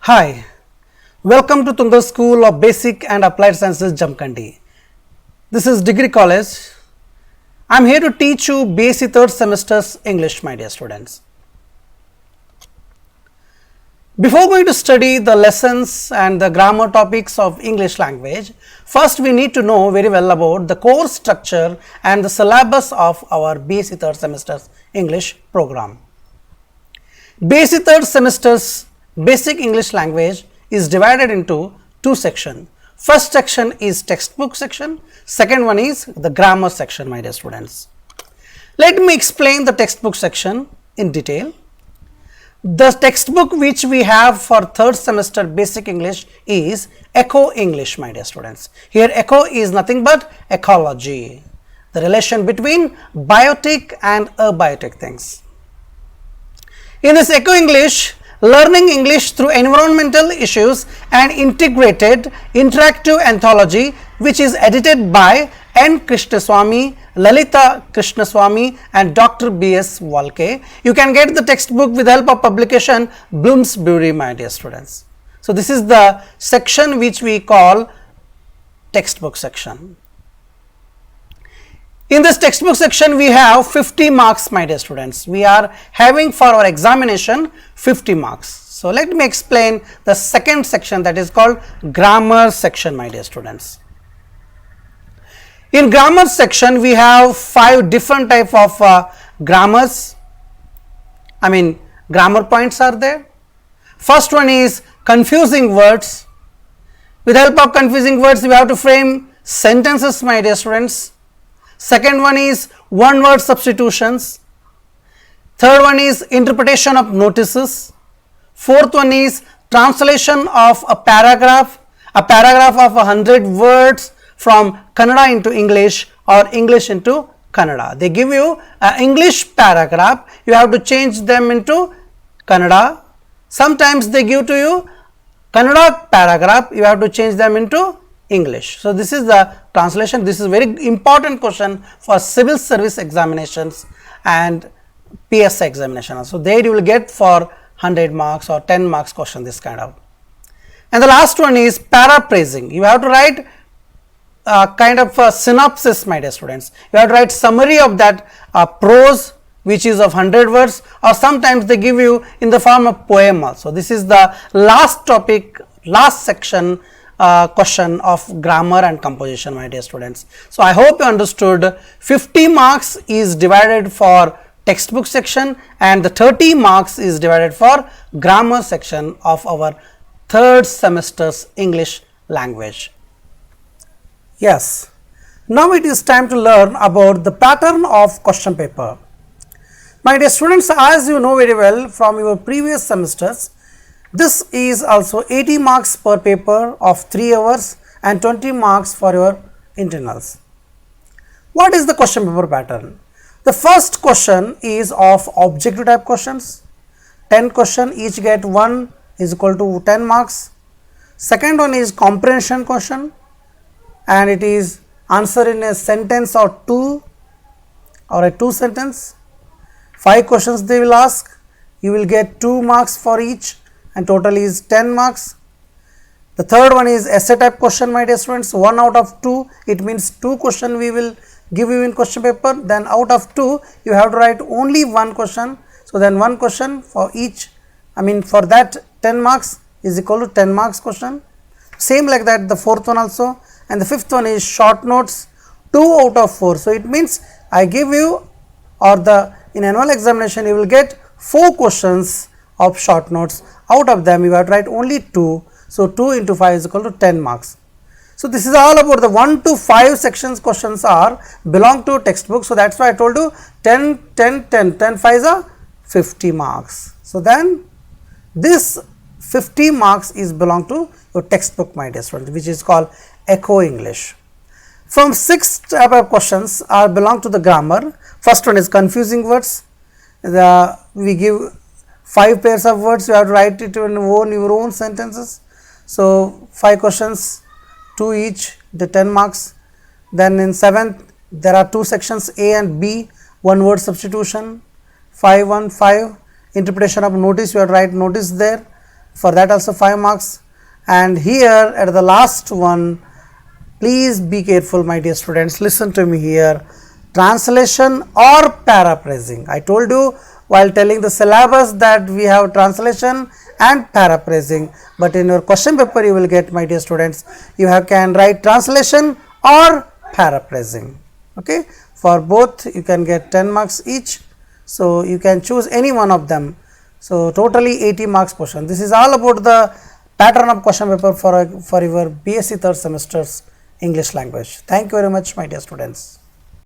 Hi, welcome to Tungal School of Basic and Applied Sciences, Jamkandi. This is Degree College. I am here to teach you BSc 3rd semester's English, my dear students. Before going to study the lessons and the grammar topics of English language, first we need to know very well about the course structure and the syllabus of our BSc 3rd semester's English program. BSc 3rd semester's Basic English language is divided into two sections. First section is textbook section, second one is the grammar section, my dear students. Let me explain the textbook section in detail. The textbook which we have for 3rd semester basic English is Eco English, my dear students. Here eco is nothing but ecology, the relation between biotic and abiotic things. In this Eco English, learning English through environmental issues and integrated interactive anthology, which is edited by N. Krishnaswamy, Lalita Krishnaswamy and Dr. B.S. Walke. You can get the textbook with the help of publication Bloomsbury, my dear students. So, this is the section which we call textbook section. In this textbook section, we have 50 marks, my dear students. We are having for our examination 50 marks. So, let me explain the second section, that is called grammar section, my dear students. In grammar section, we have 5 different type of grammars. Grammar points are there. First one is confusing words. With help of confusing words, we have to frame sentences, my dear students. Second one is one word substitutions. Third one is interpretation of notices. Fourth one is translation of a paragraph of 100 words from Kannada into English or English into Kannada. They give you an English paragraph, you have to change them into Kannada. Sometimes they give to you Kannada paragraph, you have to change them into English. So, this is the translation. This is very important question for civil service examinations and PSI examination. So, there you will get for 100 marks or 10 marks question, this kind of. And the last one is paraphrasing. You have to write kind of a synopsis, my dear students. You have to write summary of that prose which is of 100 words, or sometimes they give you in the form of poem also. This is the last topic, last section question of grammar and composition, my dear students. So, I hope you understood 50 marks is divided for textbook section and the 30 marks is divided for grammar section of our 3rd semester's English language. Yes, now it is time to learn about the pattern of question paper. My dear students, as you know very well from your previous semesters, this is also 80 marks per paper of 3 hours and 20 marks for your internals. What is the question paper pattern? The first question is of objective type questions. 10 question, each get 1 is equal to 10 marks. Second one is comprehension question, and it is answer in a sentence or 2 or a 2 sentence. 5 questions they will ask, you will get 2 marks for each and total is 10 marks. The third one is essay type question, my dear students. 1 out of 2, it means 2 question we will give you in question paper, then out of 2 you have to write only 1 question. So, then 1 question for each, for that 10 marks is equal to 10 marks question. Same like that the fourth one also, and the fifth one is short notes, 2 out of 4. So, it means I give you, or in annual examination you will get 4 questions of short notes. Out of them you have to write only 2. So, 2 into 5 is equal to 10 marks. So, this is all about the 1 to 5 sections questions are belong to textbook. So, that is why I told you 10, 10, 10, 10, 5 are 50 marks. So, then this 50 marks is belong to your textbook, my dear students, which is called Eco English. From 6 type of questions are belong to the grammar. First one is confusing words. We give 5 pairs of words, you have to write it in your own sentences. So, 5 questions, 2 each, the 10 marks. Then in 7th, there are 2 sections A and B, 1 word substitution, 5, 1, 5. Interpretation of notice, you have to write notice there. for that also 5 marks. And here at the last one, please be careful my dear students, listen to me here, translation or paraphrasing. I told you while telling the syllabus that we have translation and paraphrasing, but in your question paper you will get, my dear students, you can write translation or paraphrasing. Okay, for both you can get 10 marks each, so you can choose any one of them. So totally 80 marks question. This is all about the pattern of question paper for your BSc third semester's English language. Thank you very much my dear students.